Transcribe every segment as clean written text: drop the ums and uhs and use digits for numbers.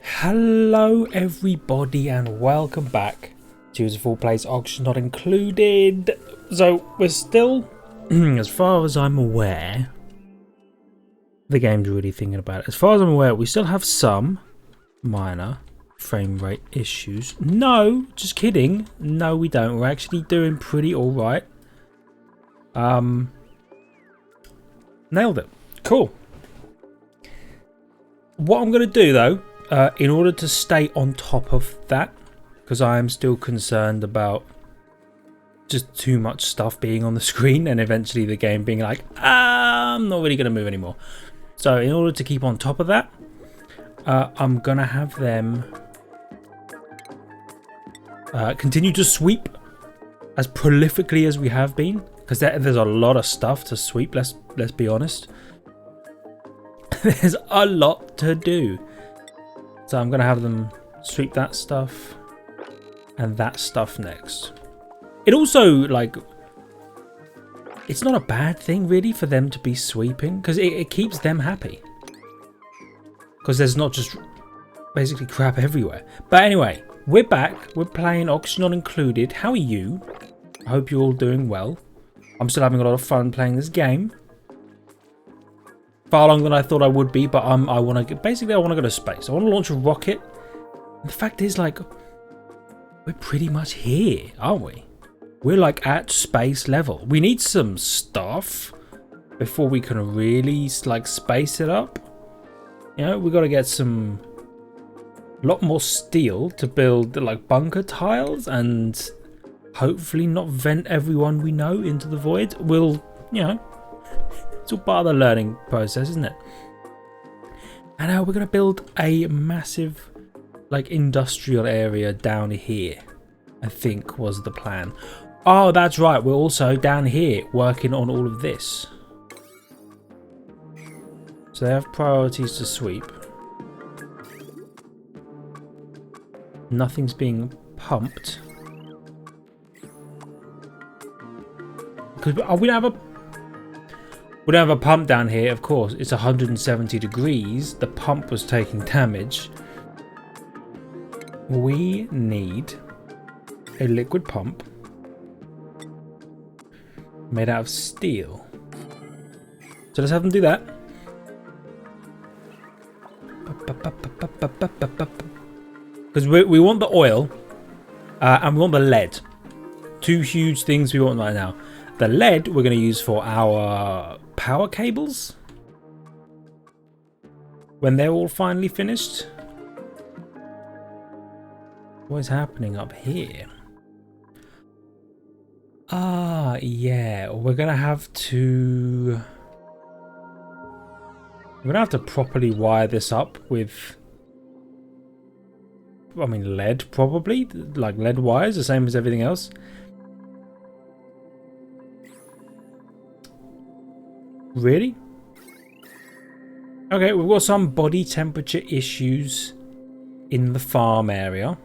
Hello everybody and welcome back to the full place auction not included. So we're still, as far as I'm aware, the game's really thinking about it. As far as I'm aware, we still have some minor frame rate issues. No, just kidding. No, we don't. We're actually doing pretty alright. Nailed it. Cool. What I'm going to do though, in order to stay on top of that, because I am still concerned about just too much stuff being on the screen and eventually the game being like, I'm not really going to move anymore. So in order to keep on top of that, I'm going to have them continue to sweep as prolifically as we have been, because there's a lot of stuff to sweep, let's be honest. There's a lot to do. So I'm going to have them sweep that stuff and that stuff next. It also, like, it's not a bad thing really for them to be sweeping, because it keeps them happy. Because there's not just basically crap everywhere. But anyway, we're back. We're playing Auction Not Included. How are you? I hope you're all doing well. I'm still having a lot of fun playing this game. Far longer than I thought I would be, but I want to go to space. I want to launch a rocket. And the fact is, like, we're pretty much here, aren't we? We're like at space level. We need some stuff before we can really like space it up. You know, we got to get a lot more steel to build like bunker tiles and hopefully not vent everyone we know into the void. We'll, you know, it's all part of the learning process, isn't it? And we're going to build a massive like industrial area down here, I think was the plan. Oh, that's right. We're also down here working on all of this. So they have priorities to sweep. Nothing's being pumped. Because we don't have a pump down here, of course. It's 170 degrees. The pump was taking damage. We need a liquid pump made out of steel. So let's have them do that. Because we want the oil and we want the lead. Two huge things we want right now. The lead we're going to use for our power cables when they're all finally finished. What is happening up here? Ah, yeah, we're gonna have to properly wire this up with, I mean, lead, probably, like lead wires, the same as everything else. Really? Okay, we've got some body temperature issues in the farm area.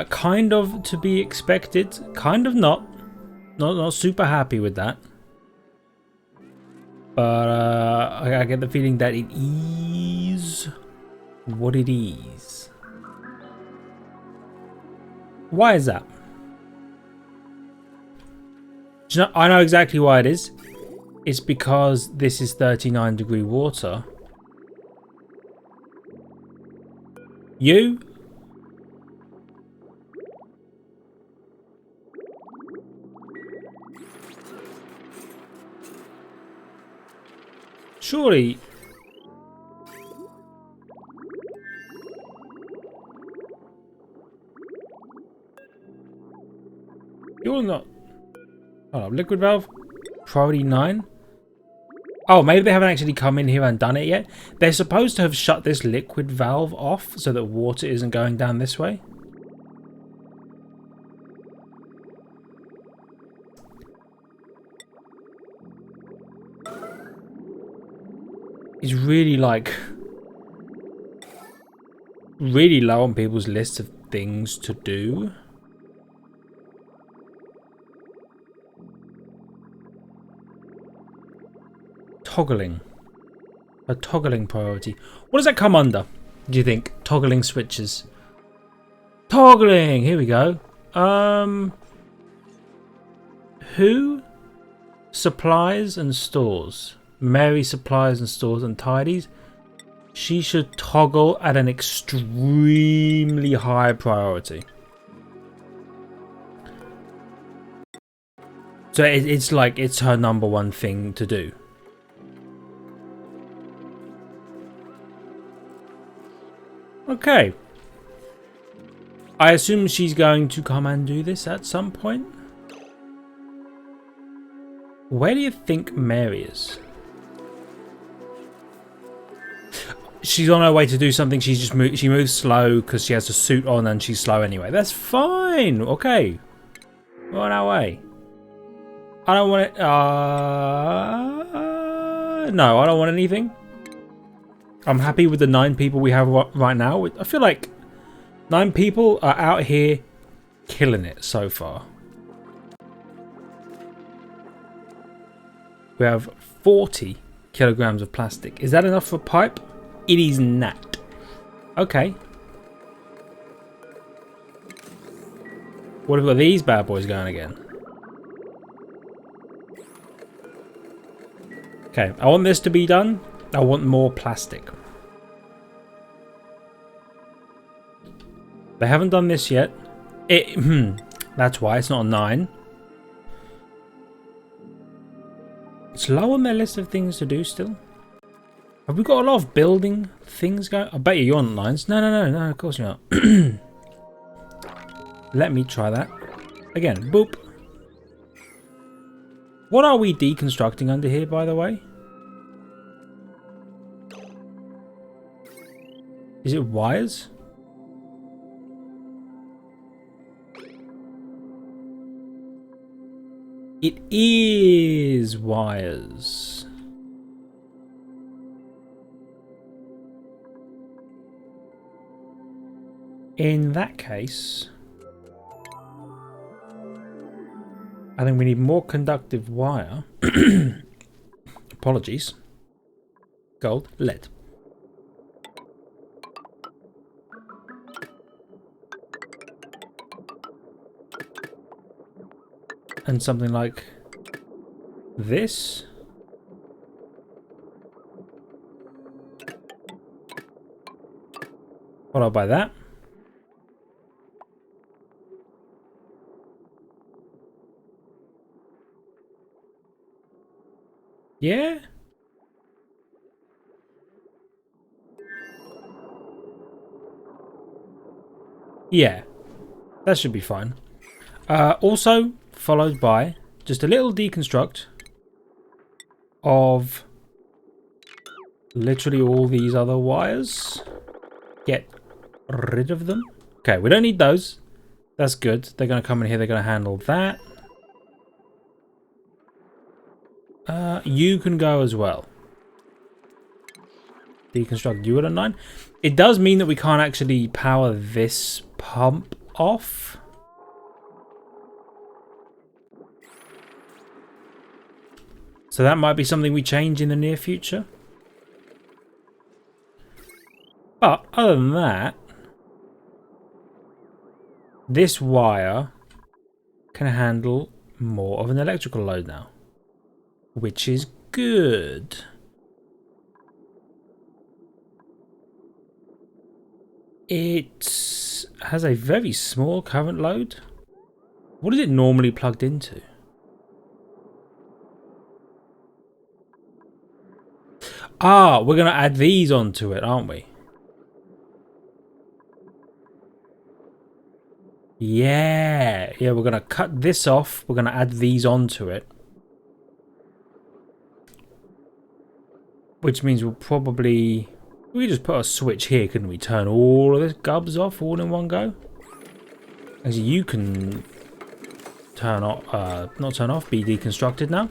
Kind of to be expected, kind of not super happy with that. But I get the feeling that it is what it is. Why is that? Do you know, I know exactly why it is. It's because this is 39-degree water. You? Surely. You're not. Oh, liquid valve. Priority 9. Oh, maybe they haven't actually come in here and done it yet. They're supposed to have shut this liquid valve off so that water isn't going down this way. It's really like really low on people's list of things to do. Toggling. A toggling priority. What does that come under, do you think? Toggling switches. Toggling! Here we go. Who supplies and stores? Mary supplies and stores and tidies. She should toggle at an extremely high priority. So it's like it's her number one thing to do. Okay. I assume she's going to come and do this at some point. Where do you think Mary is? She's on her way to do something. She's just she moves slow because she has a suit on and she's slow anyway. That's fine. Okay. We're on our way. I don't want it. No, I don't want anything. I'm happy with the 9 people we have right now. I feel like 9 people are out here killing it so far. We have 40 kilograms of plastic. Is that enough for pipe? It is not. Okay. What have we got these bad boys going again? Okay, I want this to be done. I want more plastic. They haven't done this yet. That's why it's not a 9. It's low on their list of things to do still. Have we got a lot of building things going? I bet you're on 9s. No, of course you're not. Let me try that. Again, boop. What are we deconstructing under here, by the way? Is it wires? It is wires. In that case, I think we need more conductive wire. Apologies. Gold, lead. And something like this. Followed by that. Yeah. Yeah. That should be fine. Also followed by just a little deconstruct of literally all these other wires. Get rid of them. Okay, we don't need those. That's good. They're going to come in here. They're going to handle that. You can go as well. Deconstruct you at a 9. It does mean that we can't actually power this pump off. So that might be something we change in the near future. But other than that, this wire can handle more of an electrical load now, which is good. It has a very small current load. What is it normally plugged into? Ah, we're going to add these onto it, aren't we? Yeah, we're going to cut this off. We're going to add these onto it. Which means we'll probably... We could just put a switch here, couldn't we? Turn all of this gubs off all in one go. As you can turn off, not turn off, be deconstructed now.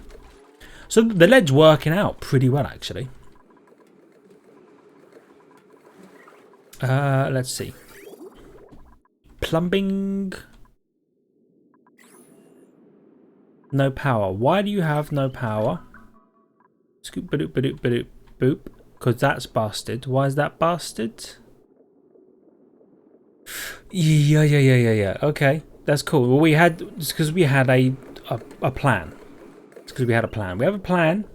So the lead's working out pretty well, actually. Let's see. Plumbing. No power. Why do you have no power? Scoop, badoop, badoop, badoop, boop. because that's busted. Why is that busted? Yeah. Okay, that's cool. Well, we had, it's because we had a plan. It's because we had a plan. We have a plan.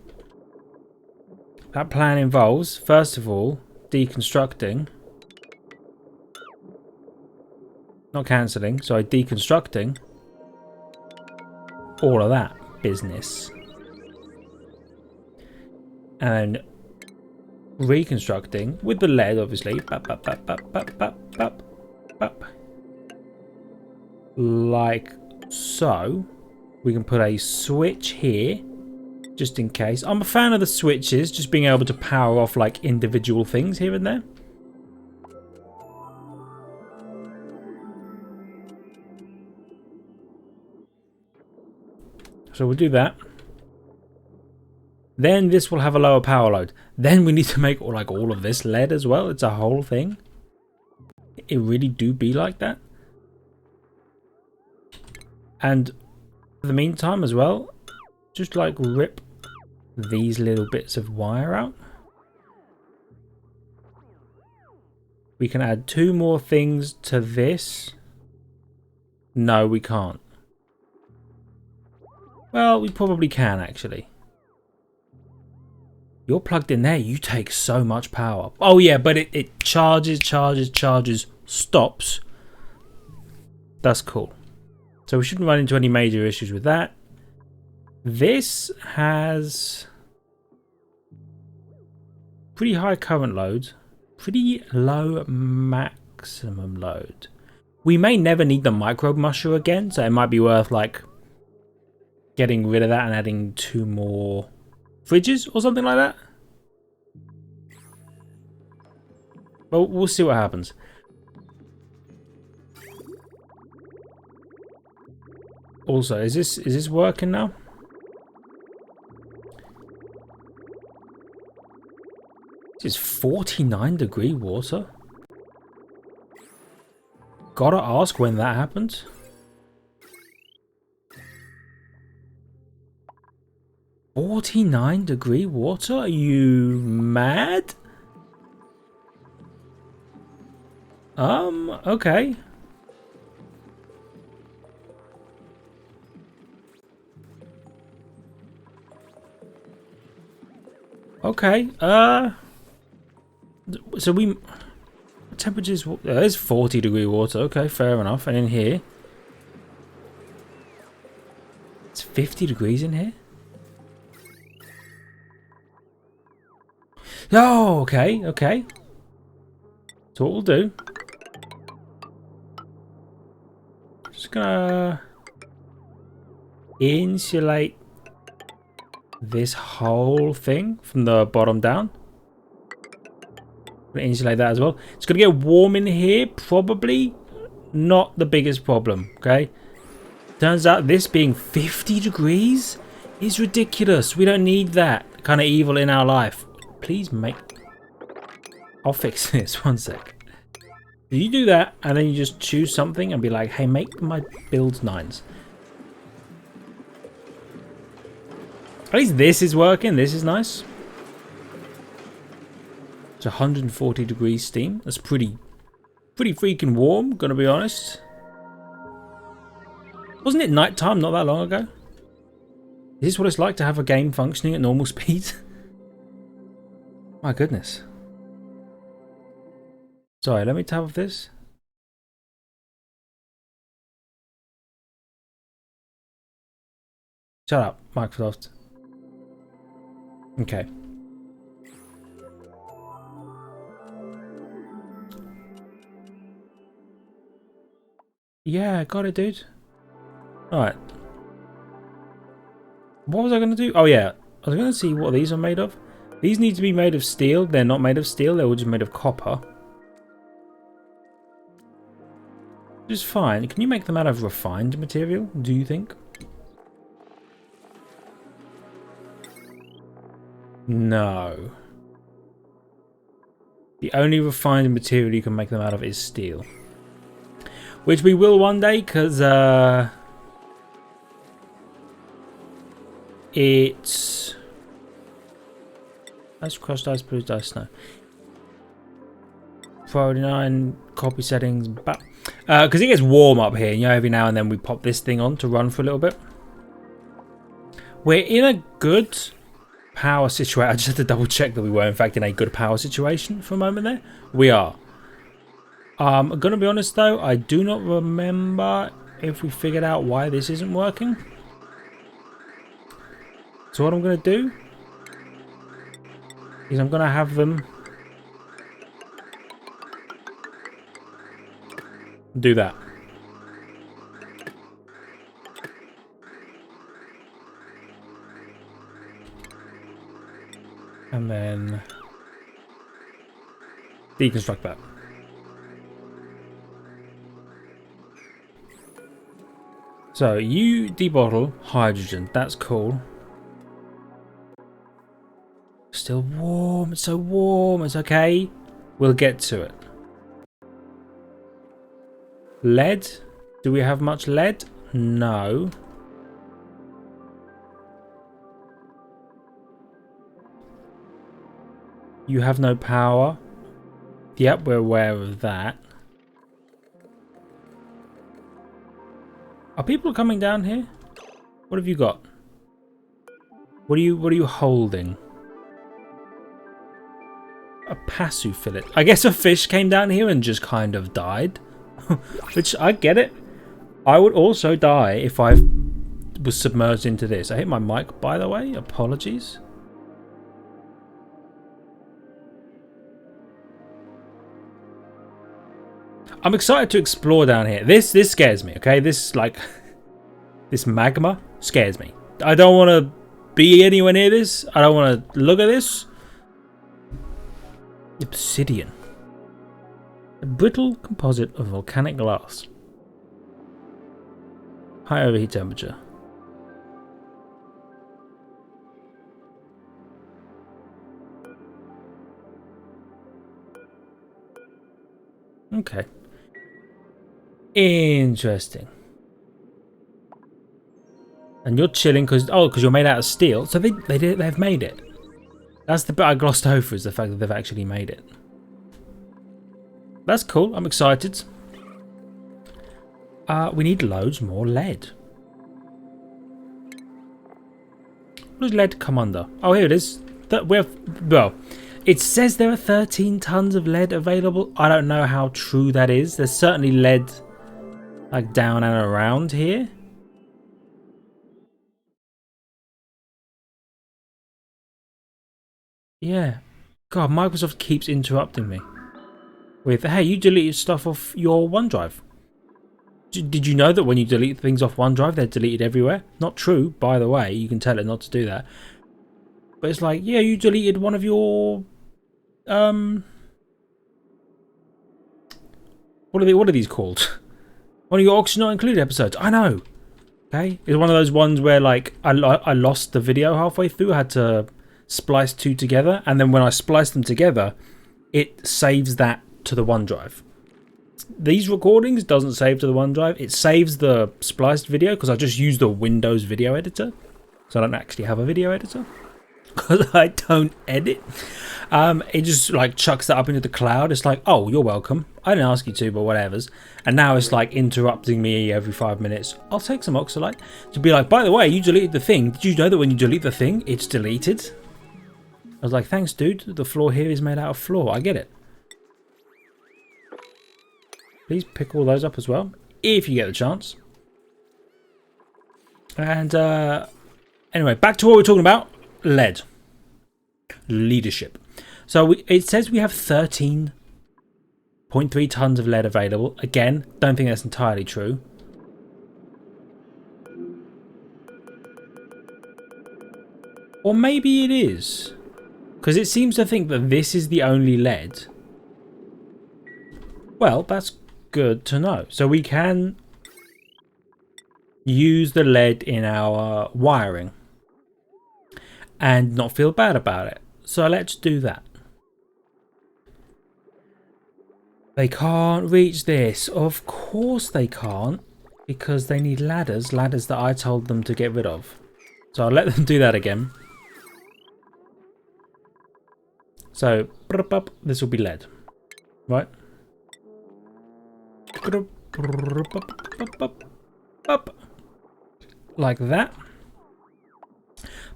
That plan involves, first of all, deconstructing. Not cancelling, sorry, deconstructing all of that business. And reconstructing with the lead, obviously. Like so. We can put a switch here, just in case. I'm a fan of the switches, just being able to power off like individual things here and there. So we'll do that. Then this will have a lower power load. Then we need to make like all of this lead as well. It's a whole thing. It really do be like that. And in the meantime as well, just like rip these little bits of wire out. We can add 2 more things to this. No, we can't. Well, we probably can actually. You're plugged in there, you take so much power. Oh yeah, but it charges, stops. That's cool. So we shouldn't run into any major issues with that. This has pretty high current load, pretty low maximum load. We may never need the micro musher again, so it might be worth like getting rid of that and adding 2 more fridges or something like that. Well, we'll see what happens. Also, is this working now? This is 49-degree water. Gotta ask when that happened. $49-degree water? Are you mad? Okay. Okay, so we... Temperatures... There's 40-degree water. Okay, fair enough. And in here... It's 50 degrees in here? Oh, okay, okay. So what we'll do... Just gonna... insulate this whole thing from the bottom down. I'm gonna insulate that as well. It's gonna get warm in here, probably not the biggest problem. Okay, turns out this being 50 degrees is ridiculous. We don't need that kind of evil in our life. Please make... I'll fix this. One sec. You do that and then you just choose something and be like, hey, make my builds 9s. At least this is working. This is nice. It's 140 degrees steam. That's pretty freaking warm, gonna be honest. Wasn't it nighttime not that long ago? Is this what it's like to have a game functioning at normal speed? My goodness. Sorry, let me tap off this. Shut up, Microsoft. Okay. Yeah, got it, dude. Alright. What was I going to do? Oh, yeah. I was going to see what these are made of. These need to be made of steel. They're not made of steel. They're all just made of copper. Which is fine. Can you make them out of refined material, do you think? No. The only refined material you can make them out of is steel. Which we will one day, because it's Ice, crushed ice, bruised ice, snow. 49 copy settings. Because it gets warm up here, you know, every now and then we pop this thing on to run for a little bit. We're in a good power situation. I just had to double check that we were in fact in a good power situation for a moment there. We are. I'm gonna be honest though, I do not remember if we figured out why this isn't working. So what I'm gonna do is I'm gonna have them do that. And then deconstruct that. So you debottle hydrogen. That's cool. Still warm. It's so warm. It's okay. We'll get to it. Lead. Do we have much lead? No. You have no power. Yep, we're aware of that. Are people coming down here? What have you got? What are you holding? A passu fillet. I guess a fish came down here and just kind of died. Which, I get it. I would also die if I was submerged into this. I hit my mic, by the way. Apologies. I'm excited to explore down here. This scares me, okay? This, like, this magma scares me. I don't want to be anywhere near this. I don't want to look at this. Obsidian. A brittle composite of volcanic glass. High overheat temperature. Okay. Interesting. And you're chilling because you're made out of steel. So they've made it. That's the bit I glossed over, is the fact that they've actually made it. That's cool. I'm excited. We need loads more lead. What does lead come under? Oh, here it is. Well, it says there are 13 tons of lead available. I don't know how true that is. There's certainly lead like down and around here. Yeah. God, Microsoft keeps interrupting me with, hey, you deleted stuff off your OneDrive. Did you know that when you delete things off OneDrive, they're deleted everywhere? Not true, by the way. You can tell it not to do that. But it's like, yeah, you deleted one of your what are these called? One of your Oxygen Not Included episodes. I know. Okay, it's one of those ones where like I lost the video halfway through. I had to splice two together, and then when I spliced them together, it saves that to the OneDrive. These recordings doesn't save to the OneDrive. It saves the spliced video because I just use the Windows video editor, so I don't actually have a video editor because I don't edit. It just like chucks that up into the cloud. It's like, oh, you're welcome. I didn't ask you to, but whatever's. And now it's like interrupting me every 5 minutes. I'll take some oxalate to be like, by the way, you deleted the thing. Did you know that when you delete the thing, it's deleted? I was like, thanks, dude. The floor here is made out of floor. I get it. Please pick all those up as well, if you get the chance. And anyway, back to what we're talking about. Lead. Leadership. So it says we have 13.3 tons of lead available. Again, don't think that's entirely true. Or maybe it is. Because it seems to think that this is the only lead. Well, that's good to know. So we can use the lead in our wiring and not feel bad about it. So let's do that. They can't reach this. Of course they can't, because they need ladders. Ladders that I told them to get rid of. So I'll let them do that again. So this will be lead, right? Like that.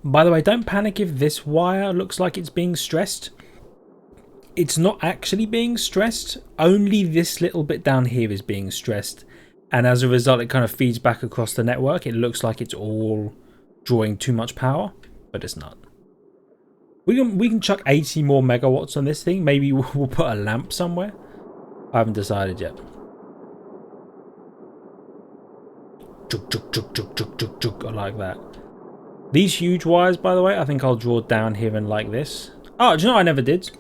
By the way, don't panic if this wire looks like it's being stressed. It's not actually being stressed. Only this little bit down here is being stressed. And as a result, it kind of feeds back across the network. It looks like it's all drawing too much power, but it's not. We can chuck 80 more megawatts on this thing. Maybe we'll put a lamp somewhere. I haven't decided yet. I like that. These huge wires, by the way, I think I'll draw down here and like this. Oh, do you know what I never did?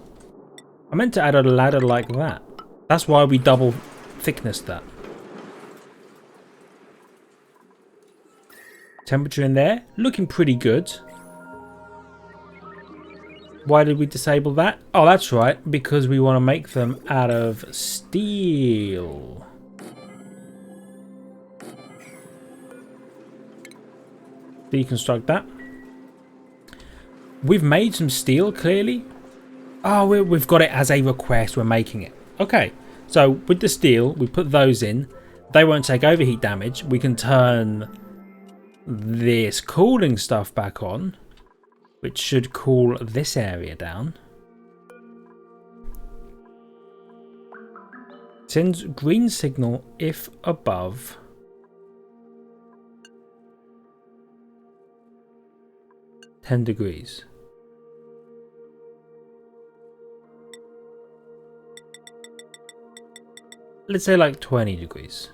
I meant to add a ladder like that. That's why we double thickness that. Temperature in there, looking pretty good. Why did we disable that? Oh, that's right, because we want to make them out of steel. Deconstruct that. We've made some steel, clearly. Oh, we've got it as a request. We're making it. Okay, so with the steel, we put those in. They won't take overheat damage. We can turn this cooling stuff back on, which should cool this area down. Sends green signal if above 10 degrees. Let's say like 20 degrees.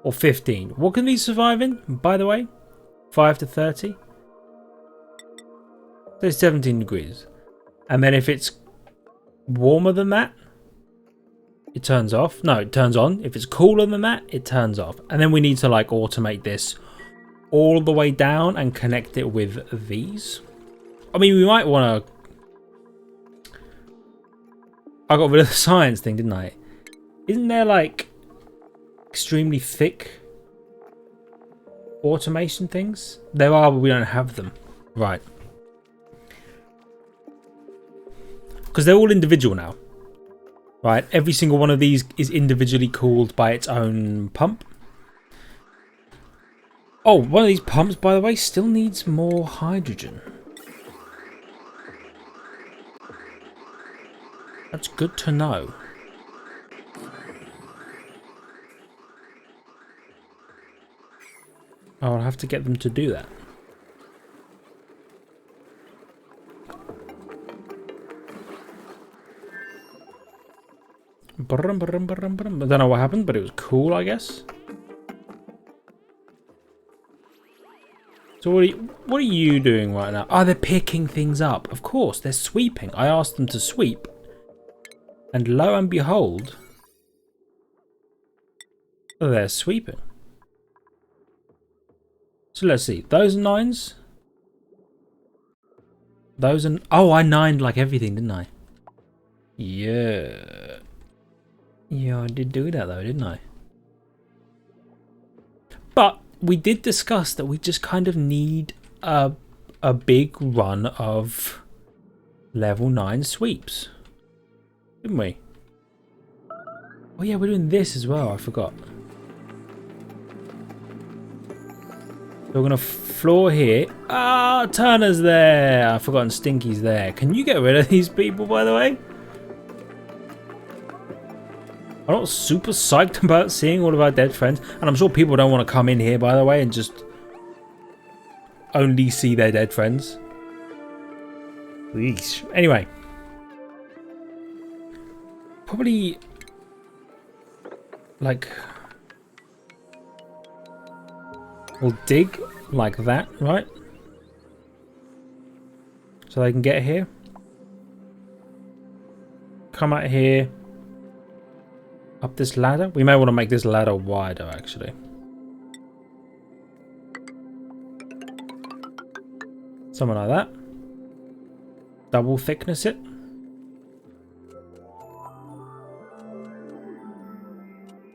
Or 15. What can these survive in, by the way? 5 to 30? So 17 degrees. And then if it's warmer than that, it turns off. No, it turns on. If it's cooler than that, it turns off. And then we need to like automate this all the way down and connect it with these. I mean, we might want to... I got rid of the science thing, didn't I? Isn't there like extremely thick automation things? There are, but we don't have them. Right. Because they're all individual now. Right, every single one of these is individually cooled by its own pump. Oh, one of these pumps, by the way, still needs more hydrogen. That's good to know. I'll have to get them to do that. I don't know what happened, but it was cool, I guess. So what are you doing right now? Oh, they're picking things up. Of course, they're sweeping. I asked them to sweep. And lo and behold, they're sweeping. So let's see. Those are 9s. Those are... Oh, I 9'd like everything, didn't I? Yeah. Yeah, I did do that though, didn't I? But we did discuss that we just kind of need a big run of level 9 sweeps. Didn't we? Oh yeah, we're doing this as well, I forgot. We're going to floor here. Ah, Turner's there. I've forgotten Stinky's there. Can you get rid of these people, by the way? I'm not super psyched about seeing all of our dead friends. And I'm sure people don't want to come in here, by the way, and just only see their dead friends. Please. Anyway. Probably like... We'll dig like that, right? So they can get here. Come out here. Up this ladder. We may want to make this ladder wider, actually. Something like that. Double thickness it.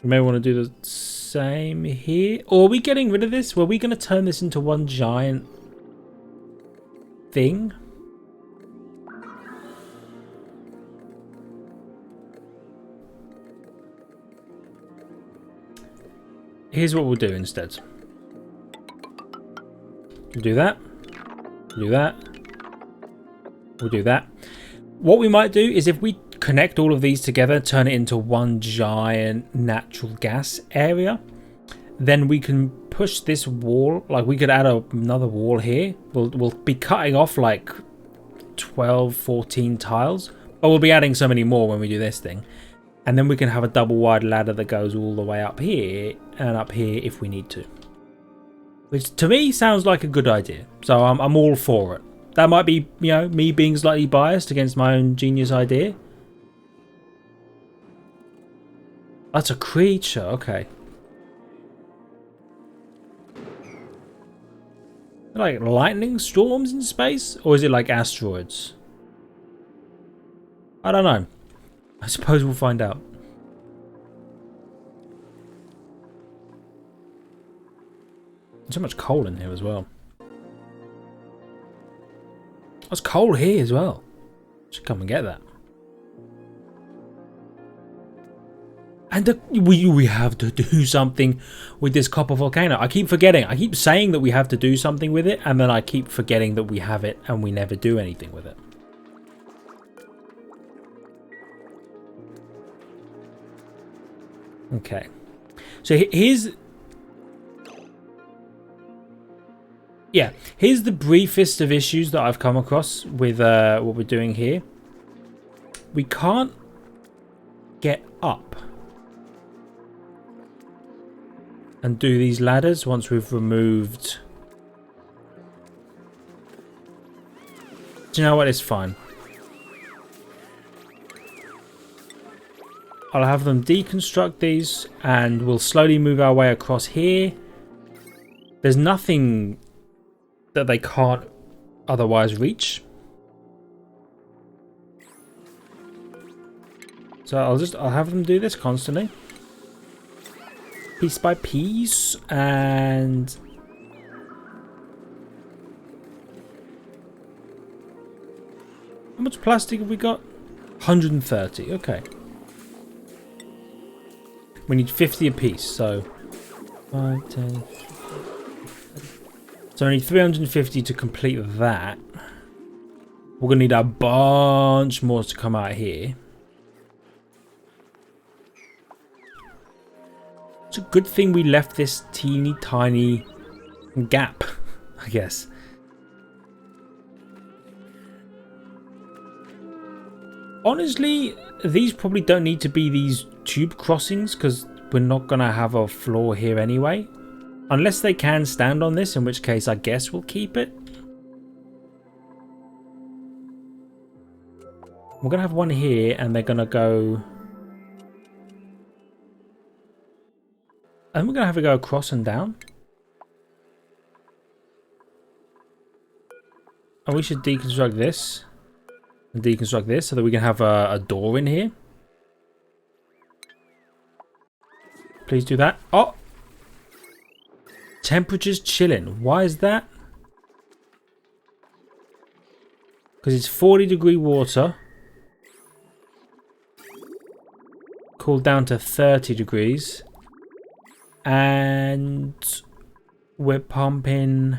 We may want to do the same here. Or are we getting rid of this? Were we going to turn this into one giant thing? here's what we'll do instead. We'll do that. We'll do that. We'll do that. What we might do is if we connect all of these together, turn it into one giant natural gas area, then we can push this wall. Like we could add another wall here. We'll be cutting off like 12, 14 tiles, but we'll be adding so many more when we do this thing. And then we can have a double wide ladder that goes all the way up here and up here if we need to. Which to me sounds like a good idea. So I'm all for it. That might be, you know, me being slightly biased against my own genius idea. That's a creature, okay. Like lightning storms in space? Or is it like asteroids? I don't know. I suppose we'll find out. There's so much coal in here as well. There's coal here as well. Should come and get that. And we have to do something with this copper volcano. I keep forgetting. I keep saying that we have to do something with it, and then I keep forgetting that we have it and we never do anything with it. Okay. So here's the briefest of issues that I've come across with what we're doing here. We can't get up and do these ladders once we've removed. Do you know what? It's fine. I'll have them deconstruct these and we'll slowly move our way across here. There's nothing that they can't otherwise reach. So I'll have them do this constantly. Piece by piece, and how much plastic have we got? 130, okay. We need 50 a piece, so 5, 10, so I need 350 to complete that. We're gonna need a bunch more to come out here. It's a good thing we left this teeny tiny gap, I guess. Honestly, these probably don't need to be these tube crossings because we're not going to have a floor here anyway. Unless they can stand on this, in which case I guess we'll keep it. We're going to have one here and they're going to go... And we're going to have to go across and down. And we should deconstruct this. And deconstruct this so that we can have a door in here. Please do that. Oh! Temperature's chilling. Why is that? Because it's 40-degree water. Cooled down to 30 degrees. And we're pumping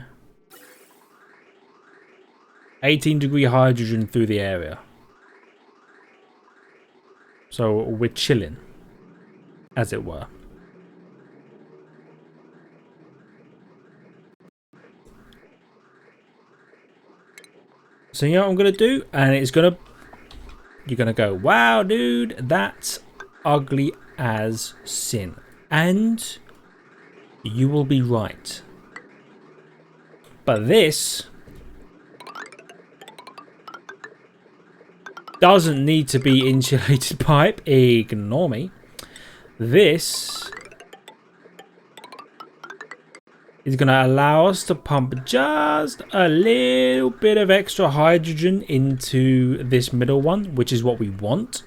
18-degree hydrogen through the area. So we're chilling, as it were. So you know what I'm going to do? And it's going to... You're going to go, wow, dude, that's ugly as sin. And... you will be right. But this doesn't need to be insulated pipe. Ignore me. This is going to allow us to pump just a little bit of extra hydrogen into this middle one, which is what we want.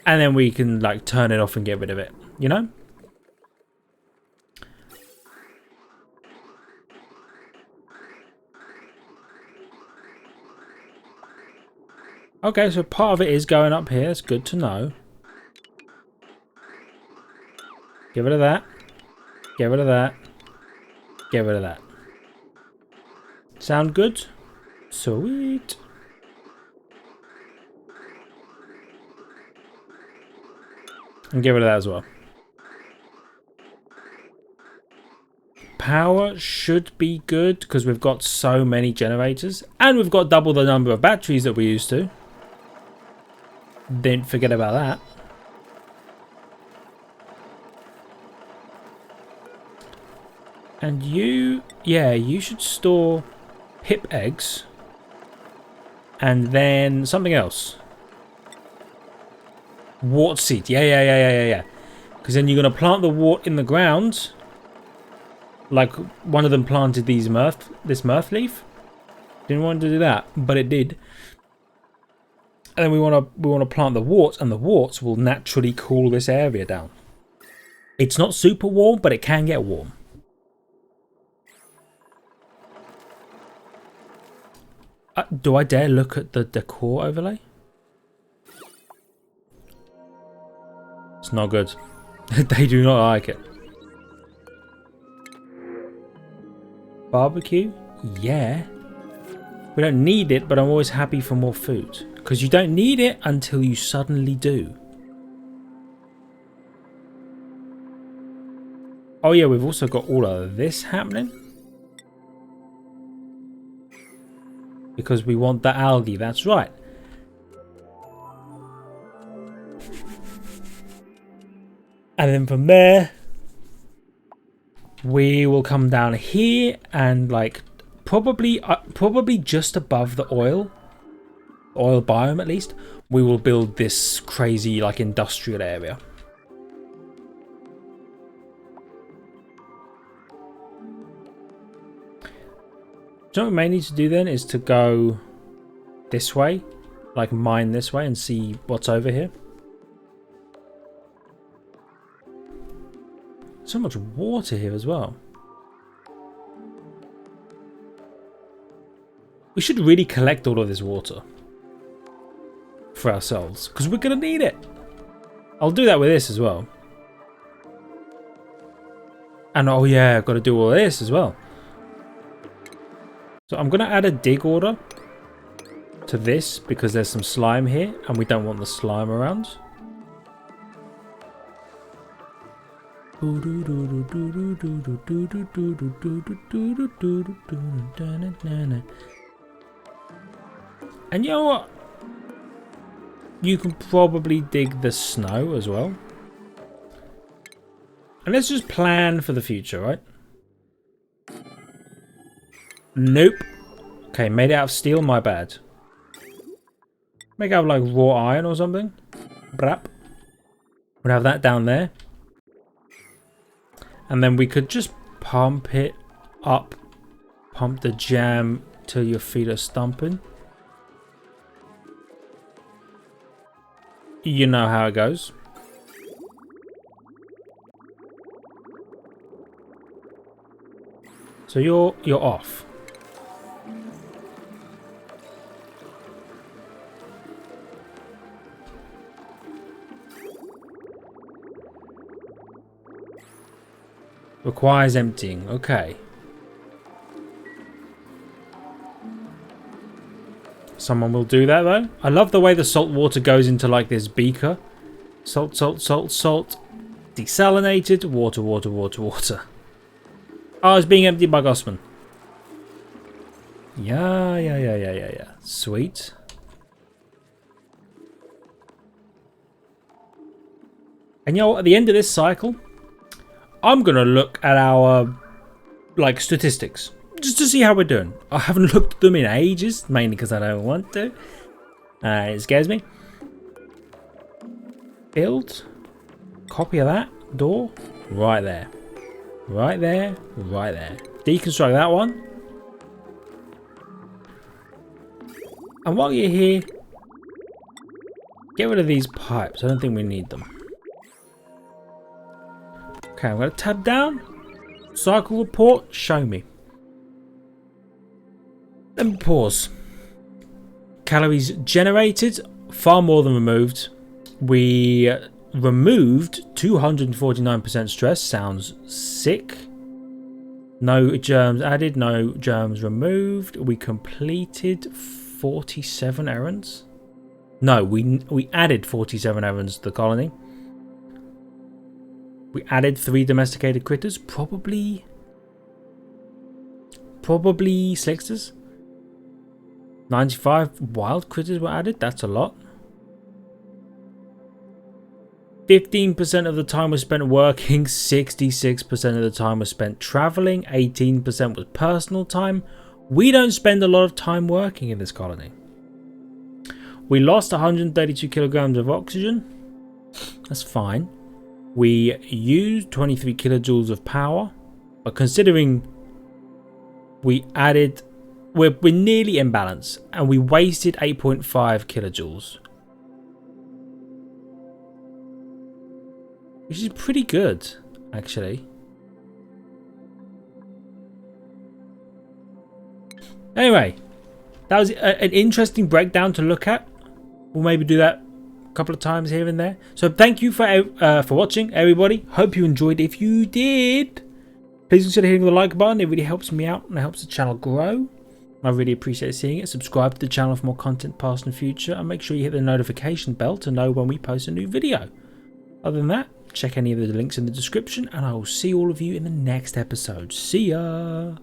And then we can like turn it off and get rid of it, you know? Okay, so part of it is going up here. It's good to know. Get rid of that. Get rid of that. Get rid of that. Sound good? Sweet. And get rid of that as well. Power should be good because we've got so many generators. And we've got double the number of batteries that we used to. Didn't forget about that. And you, yeah, you should store hip eggs. And then something else. Wart seed. Yeah. Because then you're going to plant the wart in the ground. Like one of them planted this mirth leaf. Didn't want to do that, but it did. And then we want to plant the warts, and the warts will naturally cool this area down. It's not super warm, but it can get warm. Do I dare look at the decor overlay? It's not good. They do not like it. Barbecue? Yeah. We don't need it, but I'm always happy for more food. Because you don't need it until you suddenly do. Oh yeah, we've also got all of this happening. Because we want the algae, that's right. And then from there, we will come down here and like probably just above the oil biome at least, we will build this crazy like industrial area. So what we may need to do then is to go this way, like mine this way and see what's over here. So much water here as well. We should really collect all of this water for ourselves because we're going to need it. I'll do that with this as well. And oh yeah, I've got to do all of this as well. So I'm going to add a dig order to this because there's some slime here and we don't want the slime around. And you know what? You can probably dig the snow as well. And let's just plan for the future, right? Nope. Okay, made it out of steel, my bad. Make it out of like raw iron or something. Brap. We'll have that down there. And then we could just pump it up. Pump the jam till your feet are stumping. You know how it goes. So you're off. Requires emptying. Okay. Someone will do that though. I love the way the salt water goes into like this beaker. Salt, salt, salt, salt. Desalinated. Water, water, water, water. Oh, it's being emptied by Gossman. Yeah. Sweet. And you know what? At the end of this cycle, I'm going to look at our like statistics. Just to see how we're doing. I haven't looked at them in ages, mainly because I don't want to. It scares me. Build. Copy of that door. Right there. Right there. Right there. Deconstruct that one. And while you're here, get rid of these pipes. I don't think we need them. Okay, I'm going to tab down. Cycle report. Show me. Let me pause. Calories generated, far more than removed. We removed 249% stress. Sounds sick. No germs added, no germs removed. We completed 47 errands. No, we added 47 errands to the colony. We added 3 domesticated critters, probably slicksters. 95 wild critters were added. That's a lot. 15% of the time was spent working, 66% of the time was spent traveling, 18% was personal time. We don't spend a lot of time working in this colony. We lost 132 kilograms of oxygen. That's fine. We used 23 kilojoules of power, but considering we added, we're nearly in balance, and we wasted 8.5 kilojoules. Which is pretty good, actually. Anyway, that was an interesting breakdown to look at. We'll maybe do that a couple of times here and there. So thank you for watching, everybody. Hope you enjoyed. If you did, please consider hitting the like button. It really helps me out and it helps the channel grow. I really appreciate seeing it. Subscribe to the channel for more content past and future, and make sure you hit the notification bell to know when we post a new video. Other than that, check any of the links in the description, and I will see all of you in the next episode. See ya!